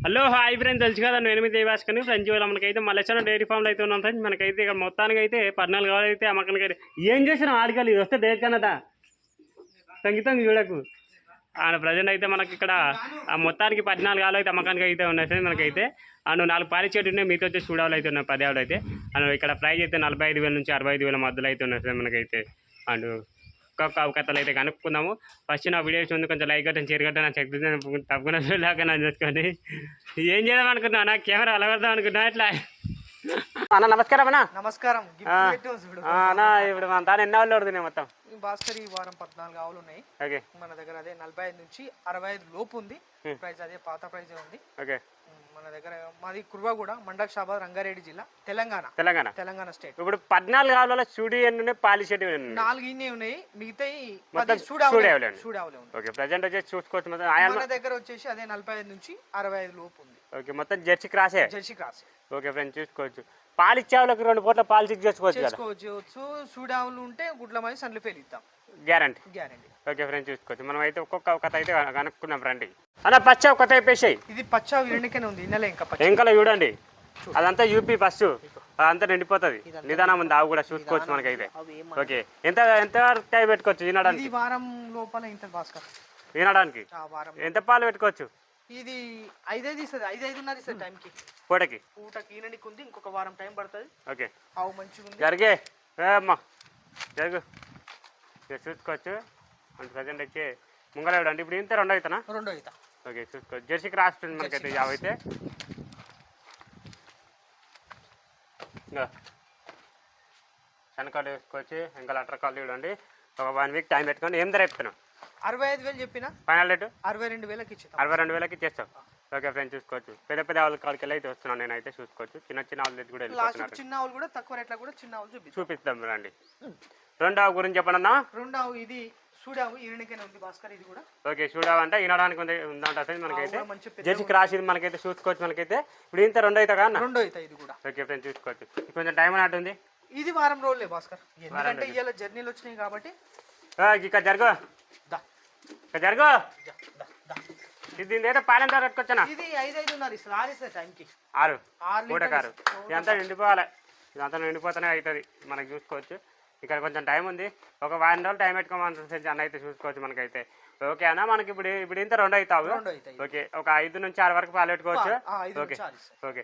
Hello hi friends, తెలుసు కదా నేను ఎనిమిది దేవాస్కని ఫ్రెండ్స్. ఇవాళ మనకైతే మలేశ్వరం డైరీ ఫామ్లో అయితే ఉన్నాం ఫ్రెండ్స్. మనకైతే ఇక్కడ మొత్తానికి అయితే 14 కావాలి అయితే అమ్మకానికి అయితే ఏం చేసినాం ఆడికలు ఇది వస్తే దేనికన్నదా సంగీతం చూడకు. ప్రజెంట్ అయితే మనకి ఇక్కడ మొత్తానికి 14 కావాలి అయితే అమ్మకానికి అయితే ఉన్నాయి ఫ్రెండ్స్. మనకైతే అండ్ 4 పాలి చెట్టు ఉన్నాయి, మీతో వచ్చి చూడాలి అయితే ఉన్నాయి 10 ఆవులు అయితే. అండ్ ఇక్కడ ప్రైజ్ అయితే 45,000 నుంచి 65,000 మధ్యలో అయితే ఉన్నాయి ఫ్రెండ్స్. మనకైతే అండ్ ఒక్కొక్క అవకతలు అయితే కనుక్కుందాము. ఫస్ట్ నా వీడియోస్ ఉంది కొంచెం లైక్ కట్టండి, షేర్ కట్టండి, చెక్ తప్పకుండా లాగా చూసుకోండి. ఏం చేద్దాం అనుకున్నా, నా కెమెరా అలా వద్దాం అనుకున్నా ఇట్లా. అన్న నమస్కారం అన్న. నమస్కారం అన్న. ఇప్పుడు మన దాని ఎన్ని ఆవులు పడుతున్నాయి మొత్తం? భాస్కర్ ఈ వారం 14 ఆవులు ఉన్నాయి. ఓకే, మన దగ్గర అదే 45 నుంచి 65 లోపు ఉంది. ప్రైస్ అదే పాత ప్రైజ్ ఉంది. ఓకే, మన దగ్గర మాది కుర్వాగూడ మండల్ షాబాద్ రంగారెడ్డి జిల్లా తెలంగాణ తెలంగాణ స్టేట్. ఇప్పుడు 14 ఆవుల చూడి ఎన్ని పాలి షెడ్ 4 ఇన్ని ఉన్నాయి, మిగతా ఓకే. ప్రెజెంట్ వచ్చేసి చూసుకోవచ్చు. మన దగ్గర వచ్చేసి అదే 45 నుంచి 65 లోపు ఉంది. ఓకే, మొత్తం జెర్సీ క్రాసే. ఓకే ఫ్రెండ్స్, చూసుకోవచ్చు. పాలు ఇచ్చే ఆవులకు 2 పూట్ల పాలు చెక్ చేసుకోవచ్చు. సూడావులు ఉంటే గుడ్ల మీద సండ్లు ఫెయిల్ ఇద్దాం, గ్యారంటీ. ఓకే ఫ్రెండ్స్, చూసుకోవచ్చు. మనం అయితే ఒక్కొక్క కథ అయితే కనుక్కున్నాం రండి. అన్న పచ్చ కథ అయిపోయాయి. ఇది పచ్చ ఎండకనే ఉంది, ఇంకా చూడండి. అదంతా యూపీ ఫస్ట్ అదంతా నిండిపోతుంది. నిదానం ఉంది ఆవు కూడా చూసుకోవచ్చు మనకైతే. ఓకే, ఎంత ఎంత టైం పెట్టుకోవచ్చు వినడానికి? వారం లోపల ఇంత భాస్కర్ వినడానికి ఎంత పాలు పెట్టుకోవచ్చు? ఇది 5 ఇస్తుంది, 5-5.5 ఇస్తుంది టైంకి. పూటకి ఈననికి ఉంది, ఇంకొక వారం టైం పడుతుంది. ఓకే, ఆవు మంచిగా ఉంది. జరిగే అమ్మా జరుగు చూసుకోవచ్చు. ప్రజెంట్ వచ్చి ముంగల అంటే ఇప్పుడు ఇంత 2 అవుతానా? 2 అవుతా. ఓకే, చూసుకోవచ్చు. జెర్సీకి రాస్తుంది మనకైతే 50 అయితే. శనకాలు వేసుకోవచ్చు, ఇంకా లెటర్ కాలు చూడండి. ఒక 1 వీక్ టైం పెట్టుకొని ఏం ధర చెప్తున్నాం? 65,000 చెప్పిన ఫైనల్ రేటు 62,000కి ఇచ్చేస్తాం. 62,000కి ఇచ్చేస్తాం. ఓకే ఫ్రెండ్స్, చూసుకోవచ్చు. పెద్ద పెద్ద ఆవుల కాడికి అయితే వస్తున్నాను నేనైతే. చూసుకోవచ్చు. చిన్న చిన్న ఆవులు కూడా చిన్న ఆవులు కూడా తక్కువ రేట్లో కూడా చిన్న ఆవులు చూపిస్తాం రండి. 2 ఆవు గురించి చెప్పండి. 2 ఆవు ఇది సూడావు ఈనకనే ఉంది భాస్కర్. ఇది కూడా ఓకే, సూడావు అంటే ఈనడానికి ఉందంట మనకైతే. జెర్సీ క్రాస్ ఇది మనకైతే చూసుకోవచ్చు. మనకైతే ఇప్పుడు ఇంత 2 అవుతా కదా? 2 అవుతాయి ఇది కూడా. ఓకే ఫ్రెండ్స్, చూసుకోవచ్చు. కొంచెం టైం అన్నట్టుంది. ఇది వారం రోజులే భాస్కర్, ఎందుకంటే ఇవాళ జర్నీలు వచ్చినాయి కాబట్టి. ఇక్కడ జరుగు జరుగు. ఇది అయితే పాలెంత కట్టుకొచ్చానా? ఇది 5-5.5 ఇస్తుంది, 6 ఇస్తుంది టైంకి. 6 పూటకారు. ఇదంతా నిండిపోవాలి, ఇదంతా నిండిపోతూనే అవుతుంది మనకి. చూసుకోవచ్చు. ఇక్కడ కొంచెం టైం ఉంది, ఒక 1 రోజులు టైం పెట్టుకోమని అన్న అయితే చూసుకోవచ్చు మనకైతే. ఓకే అన్న, మనకి ఇప్పుడు ఇంత 2 అవుతావు. ఓకే, ఒక 5 నుంచి 6 వరకు పాలు పెట్టుకోవచ్చు. Okay okay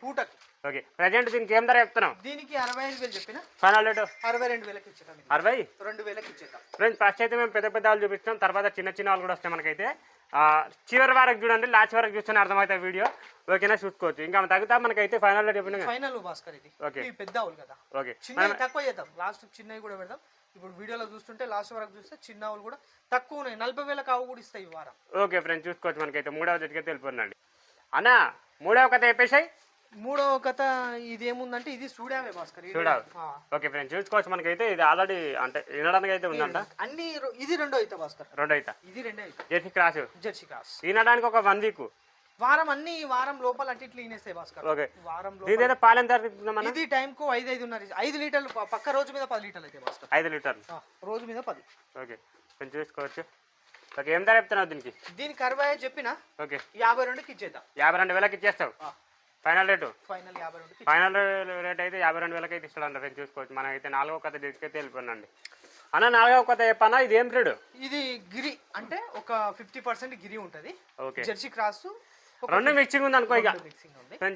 okay. ప్రజెంట్ దీనికి ఏం ధర చెప్తున్నాం? దీనికి 65,000 చెప్పిన ఫైనల్ రేటు 62,000కి ఇచ్చేద్దాం. 62,000కి ఇచ్చేద్దాం. ఫ్రెండ్స్, ఫస్ట్ అయితే మేము పెద్ద పెద్ద వాళ్ళు చూపిస్తాం, తర్వాత చిన్న చిన్న వాళ్ళు కూడా వస్తాయి మనకైతే. చివరి వరకు చూడండి, లాస్ట్ వరకు చూస్తేనే అర్థమవుతాయి వీడియో. ఓకేనా, చూసుకోవచ్చు. ఇంకా తగ్గుతా మనకైతే ఫైనల్ రేట్ చెప్పిన ఫైనల్ భాస్కర్. ఇది ఓకే, పెద్ద ఆవులు కదా. ఓకే, చిన్న తక్కువ చేద్దాం, లాస్ట్ చిన్నవి కూడా పెడదాం. ఇప్పుడు వీడియోలో చూస్తుంటే లాస్ట్ వరకు చూస్తే చిన్న ఆవులు కూడా తక్కువ ఉన్నాయి. 40,000కి ఆవు కూడా ఇస్తాయి ఈ వారం. ఓకే ఫ్రెండ్స్, చూసుకోవచ్చు. మనకైతే 3వ జట్టుకైతే వెళ్ళిపోయినండి అన్న. 3వ కథ చెప్పేసాయి. 3వ కథ ఇది ఏముందంటే ఇది సూడావే భాస్కర్. ఓకే ఫ్రెండ్స్, చూసుకోవచ్చు. మనకైతే ఇది ఆల్రెడీ అంటే వినడానికి అయితే ఉందంట అన్ని. ఇది 2 అవుతా భాస్కర్. 2 అవుతా. ఇది 2 అవుతా. జెర్సీ క్రాస్ వినడానికి ఒక 1 వీక్ వారం. అన్ని వారం లోపల అంటే ఇట్లా ఈనేస్తాయి భాస్కర్. ఓకే, వారం పాలెం తరగతి. ఇది టైంకు 5-5.5 5 లీటర్లు పక్క, రోజు మీద 10 లీటర్లు అయితే భాస్కర్. 5 లీటర్లు రోజు మీద 10. ఓకే, కొంచెం చూసుకోవచ్చు. ఓకే, ఏం ధర చెప్తున్నావు దీనికి? దీనికి 65 చెప్పిన. ఓకే, 52కి ఇచ్చేద్దాం. 52,000కి ఇచ్చేస్తావు. Final rate 52. ఫైనల్ రేట్ అయితే 52,000కి అయితే ఇస్తాడు ఫ్రెండ్స్. చూసుకోవచ్చు. మనం అయితే 4వ కథ డిస్కైతే వెళ్ళిపోయినండి అన్న. 4వ కథ చెప్పన్నా, ఇది ఏం రేడు? ఇది గిరి అంటే ఒక 50% గిరి ఉంటది. ఓకే, జెర్సీ క్రాస్ 2 మిక్సింగ్ ఉంది అనుకో. ఇక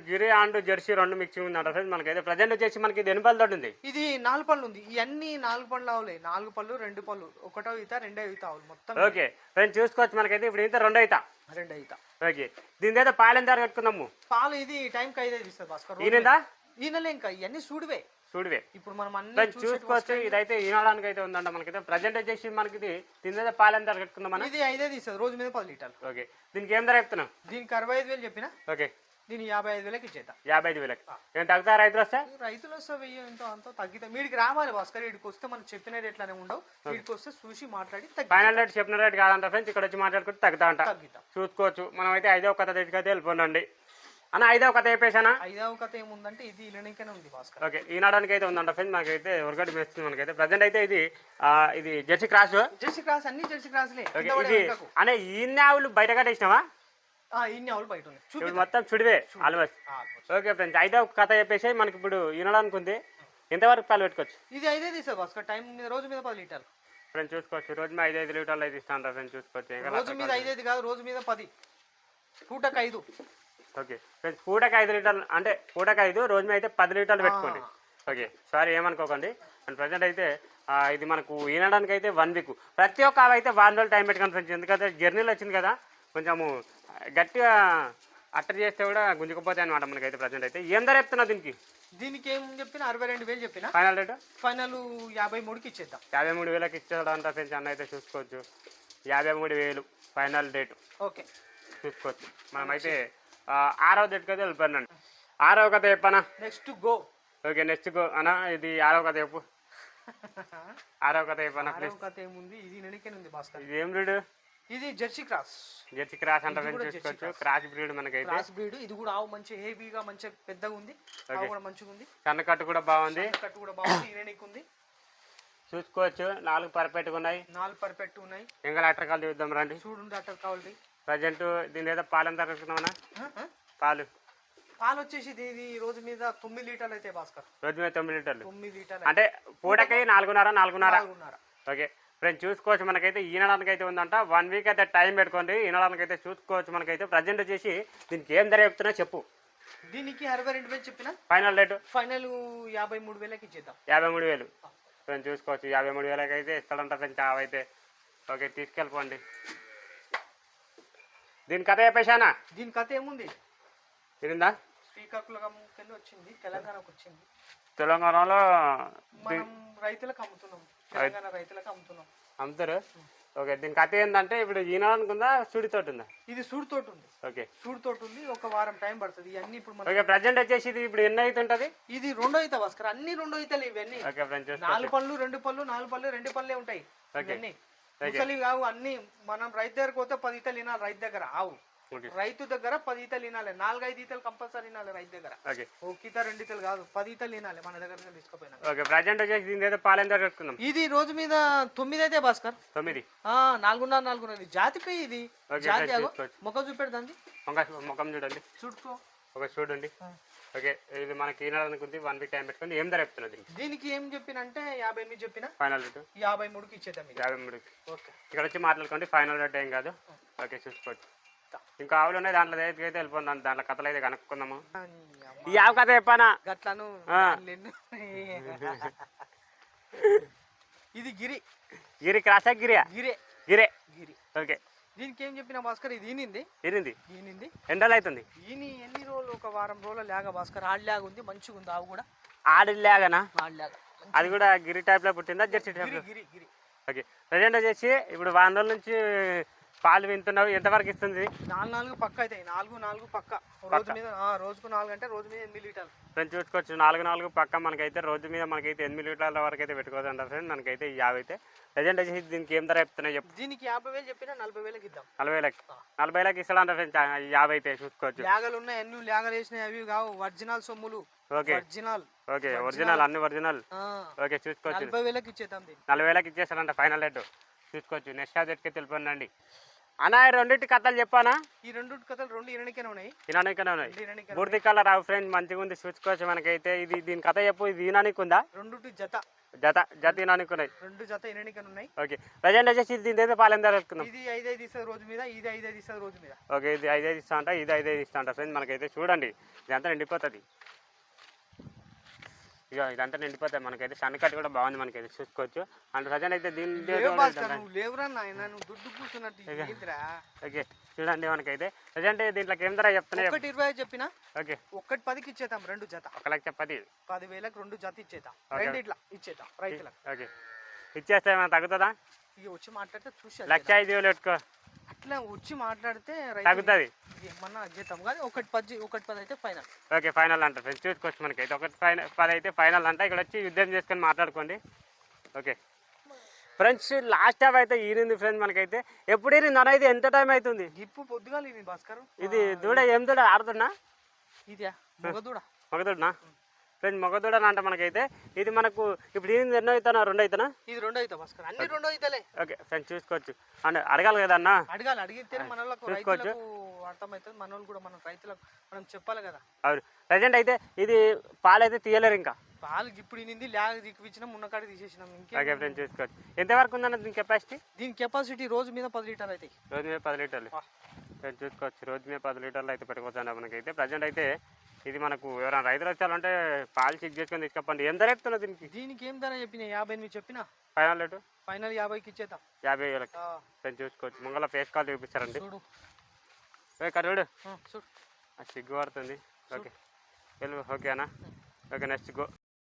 గిరి అండ్ జెర్సీ 2 మిక్సింగ్ ఉంది అంట ఫ్రెండ్స్. మనకైతే ప్రజెంట్ వచ్చేసి మనకి ఇది 8 పళ్ళు తోటి ఉంది. ఇది 4 పళ్ళు ఉంది. ఇవన్నీ 4 పళ్ళు ఆవులే. 4 పళ్ళు 2 పళ్ళు, 1 ఈత 2 ఈత ఆవులు మొత్తం. ఓకే ఫ్రెండ్స్, చూసుకోవచ్చు. మనకైతే ఇప్పుడు ఇంత 2 ఈత. ఓకే, దీని అయితే పాలు ఎంత కట్టుకుందాము? పాలు ఇది టైంకి 5 ఇస్తుంది భాస్కర్. ఈనలే ఇంకా ఇవన్నీ చూడివే. ఇప్పుడు మనం అన్ని చూసుకోవచ్చు. ఇదైతే ఈనడానికి అయితే ఉందంట మనకైతే. ప్రజెంట్ వచ్చేసి మనకి దీని అయితే పాలు ఎంత కట్టుకుందాం? ఇది 5 ఇస్తుంది, రోజు మీద 10 లీటర్లు. ఓకే, దీనికి ఏం ధర చెప్తున్నాం? దీనికి 65,000 చెప్పిన. ఓకే, దీన్ని 55,000కి ఇచ్చేద్దాం. 55,000కి ఏం తగ్గుతా? రైతులు వస్తే ఎంతో అంత తగ్గితే మీడికి రావాలి భాస్కర్. వీడికి వస్తే మనం చెప్పిన రేట్లనే ఉండవు. వీడికి వస్తే చూసి మాట్లాడి ఫైనల్ రేట్ చెప్పిన రేట్ కాదంట ఫ్రెండ్స్. ఇక్కడ వచ్చి మాట్లాడుకుంటే తగ్గుతా అంట. చూసుకోవచ్చు. మనం అయితే 5వ కథ దగ్గరికి వెళ్ళిపోండి అన్న. 5వ కథ చెప్పేసానా? 5వ కథ ఏముందంటే ఇది ఇలానికనే ఉంది భాస్కర్. ఓకే, ఈనాడానికి అయితే ఉందంట ఫ్రెండ్స్. మనకైతే ఒరగడ్డి వేస్తుంది మనకైతే. ప్రజెంట్ అయితే ఇది జెర్సీ క్రాస్. అన్ని జెర్సీ క్రాస్లే. ఇది అనే ఈ ఆవులు బయట కట్టేసినావా? ఇన్ని ఆవులు బయట ఉన్నాయి ఇప్పుడు మొత్తం చుడివే ఆల్మోస్ట్. ఓకే ఫ్రెండ్స్, అయితే ఒక కథ చెప్పేసి మనకి ఇప్పుడు వినడానికి ఉంది. ఎంతవరకు పాలు పెట్టుకోవచ్చు? ఇది 5 తీస్తుంది భాస్కర్. టైం మీద రోజు మీద 10 లీటర్లు ఫ్రెండ్స్ చూసుకోవచ్చు. రోజు మీద 5 లీటర్లు అయితే ఇస్తాను ఫ్రెండ్స్ చూసుకోవచ్చు. రోజు మీద 5 కాదు, రోజు మీద 10, పూటకు 5. ఓకే ఫ్రెండ్స్, పూటకి 5 లీటర్లు అంటే పూటకి 5, రోజు మీద అయితే 10 లీటర్లు పెట్టుకోండి. ఓకే సారీ ఏమనుకోకండి. అండ్ ప్రజెంట్ అయితే ఇది మనకు వినడానికి అయితే 1 వీక్. ప్రతి ఒక్క ఆవు అయితే 1 రోజులు టైం పెట్టుకోండి ఫ్రెండ్స్. ఎందుకంటే జర్నీలో వచ్చింది కదా, కొంచెము గట్టిగా అట్టడి చేస్తే కూడా గుంజుకుపోతాయి అనమాట. మనకైతే ప్రజెంట్ అయితే ఏం ధర చెప్తున్నా దీనికి? దీనికి ఏం చెప్పిన 62,000 చెప్పిన. ఫైనల్ రేటు ఫైనల్ 53కి ఇచ్చేద్దాం. 53,000కి ఇచ్చేదంట ఫ్రెండ్స్. అన్న అయితే చూసుకోవచ్చు 53,000 ఫైనల్ రేటు. ఓకే చూసుకోవచ్చు. మనమైతే 6వ డేట్కి అయితే వెళ్ళిపోయినండి. 6వ కథ చెప్పనా? Next go. Okay next go అన్న. ఇది 6వ కథ చెప్పు. 6వ కథ చెప్పనా ప్లీజ్. కథ ఏముంది, ఇది నెనికే ఉంది భాస్కర్. ఇది ఏం బ్రీడ్? ఇది జెర్సీ క్రాస్. జెర్సీ క్రాస్ అంటే చూసుకోవచ్చు. క్రాస్ బ్రీడ్ మనకైతే. Cross breed. ఇది కూడా ఆవు మంచి హెవీగా మంచి పెద్దగా ఉంది. ఆవు కూడా మంచిగా ఉంది. కన్ను కూడా బాగుంది. కట్టు కూడా బాగుంది. ఇరెనిక్ ఉంది చూసుకోవచ్చు. 4 పర్ఫెక్ట్గా ఉన్నాయి. 4 పర్ఫెక్ట్ ఉన్నాయి. ఇంకా డాక్టర్ కాల్ చూద్దాం రండి. చూడండి డాక్టర్ కావాలి. ప్రజెంట్ దీని ఏదో పాలు ఎంత తరుగుతున్నామన్నా? పాలు వచ్చేసి ఇది రోజు మీద 9 లీటర్లు అయితే భాస్కర్. రోజు మీద 9 లీటర్లు. 9 లీటర్లు అంటే పూటకి 4.5. ఓకే ఫ్రెండ్స్ చూసుకోవచ్చు. మనకైతే ఈనడానికి అయితే ఉందంట. 1 వీక్ అయితే టైం పెట్టుకోండి. ఈనడానికి అయితే చూసుకోవచ్చు. మనకైతే ప్రజెంట్ వచ్చేసి దీనికి ఏం ధర చెప్తున్నా చెప్పు. దీనికి 62,000 చెప్పిన. ఫైనల్ రేటు ఫైనల్ 53,000కి ఇచ్చేద్దాం. 53,000 ఫ్రెండ్స్ చూసుకోవచ్చు. 53,000కి అయితే ఇస్తాడంట ఫ్రెండ్స్ అవైతే. ఓకే తీసుకెళ్ళిపోండి. దీని కథ చెప్పేశానా? దీని కథ ఏముంది తిరిందా? శ్రీకాకుళం కింద వచ్చింది, తెలంగాణకు వచ్చింది. తెలంగాణలో మనం రైతులకు అమ్ముతున్నాం. తెలంగాణ రైతులకు అమ్ముతున్నాం. అమ్ముతారు. ఓకే దీని కథ ఏంటంటే ఇప్పుడు ఈనాడానికి ఉందా, సూడితోటి ఉందా? ఇది సూడితోటి ఉంది. ఓకే సూడితోటి ఉంది. 1 వారం టైం పడుతుంది. ఇవన్నీ ఇప్పుడు ఓకే ప్రజెంట్ వచ్చేసి ఇది ఇప్పుడు ఎన్ని అయితే ఉంటుంది? ఇది 2వ ఈత భాస్కర్. అన్ని 2వ ఈతలు ఇవన్నీ. ఓకే ఫ్రెండ్స్ 4 పళ్ళు 2 పళ్ళు 4 పళ్ళు 2 పళ్ళే ఉంటాయి. ఇవన్నీ ముసలి కావు. అన్ని మనం రైతు దగ్గరకు పోతే 10 ఈతలు వినాలి. రైతు దగ్గర ఆవు రైతు దగ్గర 10 ఈతలు వినాలి. 4-5 ఈతలు కంపల్సరీ వినాలి రైతు దగ్గర. ఒక ఈత 2 ఈతలు కాదు, 10 ఈతలు వినాలి మన దగ్గర తీసుకుపోయినా. ఓకే ప్రజెంట్ వచ్చేసి దీని అయితే పాలు ఎంత పెట్టుకుందాం? ఇది రోజు మీద 9 అయితే భాస్కర్. 9 4.5 జాతిపై ఇది. జాతి ముఖం చూపెడదాంది. ముఖం చూడండి. చూడుకో. ఒక చూడండి. ఓకే ఇది మనకి ఈనాడానికి ఉంది. 1 వీక్ టైం పెట్టుకుంది. ఏం ధర చెప్తున్నది? దీనికి ఏం చెప్పినంటే 58 చెప్పిన. ఫైనల్ రేటు 53కి ఇచ్చేద్దాం. 53కి. ఓకే ఇక్కడ వచ్చి మాట్లాడుకోండి. ఫైనల్ రేట్ ఏం కాదు. ఓకే చూసుకోవచ్చు. ఇంకా ఆవులు ఉన్నాయి. దాంట్లో దగ్గరికి అయితే వెళ్ళిపోతాం. దాంట్లో కథలు అయితే కనుక్కుందాము. ఈ ఆవు కథ చెప్పానా? గట్లను ఇది గిరి క్రాసా గిరియా? గిరే. ఓకే దీనికి ఏం చెప్పిన భాస్కర్? ఇది ఈనింది. ఎండలు అవుతుంది. ఎన్ని రోజులు? 1 వారం రోజుల లేక భాస్కర్. ఆడలాగా ఉంది. మంచిగా ఉంది ఆవు కూడా. ఆడలాగనా? ఆడలాగా. అది కూడా గిరి టైప్ లో పుట్టిందా? జెర్సీ టైప్ లో? గిరి. ఓకే ప్రజెంట్ వచ్చేసి ఇప్పుడు 1 రోజుల నుంచి పాలు వింటున్నావు. ఎంతవరకు ఇస్తుంది? 4 పక్క అవుతాయి. 4 పక్క. రోజు మీద రోజుకు 4 అంటే రోజు మీద 8 లీటర్లు. ఫ్రెండ్స్ చూసుకోవచ్చు. 4 పక్క మనకైతే రోజు మీద మనకైతే 8 లీటర్ల వరకు అయితే పెట్టుకోవచ్చు అంటారు ఫ్రెండ్. మనకైతే ఈ ఆవు అయితే ప్రజెంట్ వచ్చేసి దీనికి ఏం ధర చెప్తున్నా చెప్పు. దీనికి 50,000 చెప్పినా 40,000కి ఇద్దాం. 40,000కి ఇస్తాడంట ఫ్రెండ్స్ ఈ ఆవు అయితే. చూసుకోవచ్చు. లేగలు ఉన్నాయి. అన్ని లేగలు వేసినాయి. అవి కావు ఒరిజినల్ సొమ్ములు. ఓకే ఒరిజినల్ అన్ని ఒరిజినల్. ఓకే చూసుకోవచ్చు. 40,000కి ఇచ్చేద్దాం. 40,000కి ఇచ్చేస్తాడంట ఫైనల్ రేటు. చూసుకోవచ్చు. నెక్స్ట్ రేట్కి తెలిపోనండి. అన్న 2 కథలు చెప్పానా? ఈ 2 కథలు 2 ఇరనికనే ఉన్నాయి. బూర్ది కలర్ ఆవు ఫ్రెండ్ మంచిగా ఉంది. చూసుకోవచ్చు. మనకైతే ఇది దీని కథ చెప్పు. ఇది ఈనానికి ఉందా? 2 జత ఈనానికి ఉన్నాయి. 2 జత ఇరనికనే ఉన్నాయి. ఓకే ప్రజెంట్ వచ్చేసి దీని అయితే పాలు ఎంత పెట్టుకుందాం? ఇది 5 ఇస్తుంది రోజు మీద. ఇది 5 ఇస్తుంది రోజు మీద. ఓకే ఇది 5 ఇస్తా అంట. ఇది 5 ఇస్తా అంట ఫ్రెండ్. మనకైతే చూడండి ఇదంతా నిండిపోతుంది. ఇక ఇదంతా నిండిపోతాయి. మనకైతే సన్నకట్టు కూడా బాగుంది. మనకైతే చూసుకోవచ్చు. అండ్ ప్రజెంట్ అయితే ఓకే చూడండి. మనకైతే ప్రజెంట్ దీంట్లోకి ఏం ధర చెప్తున్నాయి? 1,20,000 చెప్పిన. ఓకే 1,10,000కి ఇచ్చేద్దాం 2 జత. 1,10,000. 10,000కి 2 జత ఇచ్చేద్దాం. ఇట్లా ఇచ్చేద్దాం రైతులకు. ఓకే ఇచ్చేస్తే ఏమైనా తగ్గుతుందా? ఇక వచ్చి మాట్లాడితే చూసి 1,05,000 పెట్టుకో. అట్లా వచ్చి మాట్లాడితే తగ్గుతుంది. ఏమన్నా చేద్దాం కానీ 1,10 అయితే ఫైనల్. ఓకే ఫైనల్ అంటారు ఫ్రెండ్స్. చూసుకోవచ్చు. మనకైతే 1,10 అయితే ఫైనల్ అంట. ఇక్కడ వచ్చి యుద్ధం చేసుకొని మాట్లాడుకోండి. ఓకే ఫ్రెండ్స్ లాస్ట్ టైం అయితే ఈరింది ఫ్రెండ్స్. మనకైతే ఎప్పుడు ఈరింది అనేది ఎంత టైం అవుతుంది? గిప్పు పొద్దుగా ఈరింది భాస్కర్. ఇది దూడ ఏం దూడ ఆడుతున్నా? ఇదే మగదూడనా ఫ్రెండ్స్? మగదూడని అంట. మనకైతే ఇది మనకు ఇప్పుడు ఈరింది ఎన్నో అవుతానా? 2 అవుతానా? ఇది 2 అవుతా భాస్కర్. అన్ని 2 అవుతాలే. ఓకే ఫ్రెండ్స్ చూసుకోవచ్చు. అండ్ అడగాలి కదా అన్న. అడిగితే మన చూసుకోవచ్చు. అర్థమవుతుంది. మన వాళ్ళు కూడా మన రైతులకు మనం చెప్పాలి కదా. అవును. ప్రజెంట్ అయితే ఇది పాలు అయితే తీయలేరు ఇంకా. పాలు ఇప్పుడు ఇనింది ల్యాగ్ దిక్కిచ్చినాం, ఉన్నకాడి తీసేసినాం. ఓకే ఇంకే ఫ్రెండ్స్ చూసుకోవచ్చు. ఎంతవరకు ఉందన్న దీని కెపాసిటీ? దీని కెపాసిటీ రోజు మీద 10 లీటర్లు అవుతాయి. రోజు మీద 10 లీటర్లు ఫ్రెండ్స్ చూసుకోవచ్చు. రోజు మీద 10 లీటర్లు అయితే పెట్టుకోవచ్చు అన్న మనకైతే. ప్రజెంట్ అయితే ఇది మనకు ఎవరైనా రైతులు వచ్చారంటే పాలు చెక్ చేసుకొని తీసుకపోండి. ఎంత రేపుతున్నా దీనికి? దీనికి ఏం ధర చెప్పిన 58 చెప్పిన ఫైనల్ రేటు ఫైనల్ 50కి ఇచ్చేద్దాం. 50,000. ఫ్రెండ్స్ చూసుకోవచ్చు. మంగళ ఫేస్ కాల్ చూపిస్తారండి. చూడు చూడు చూడు సిగ్గు పడుతుంది. ఓకే వెళ్ళు. ఓకే అన్న. Okay next go.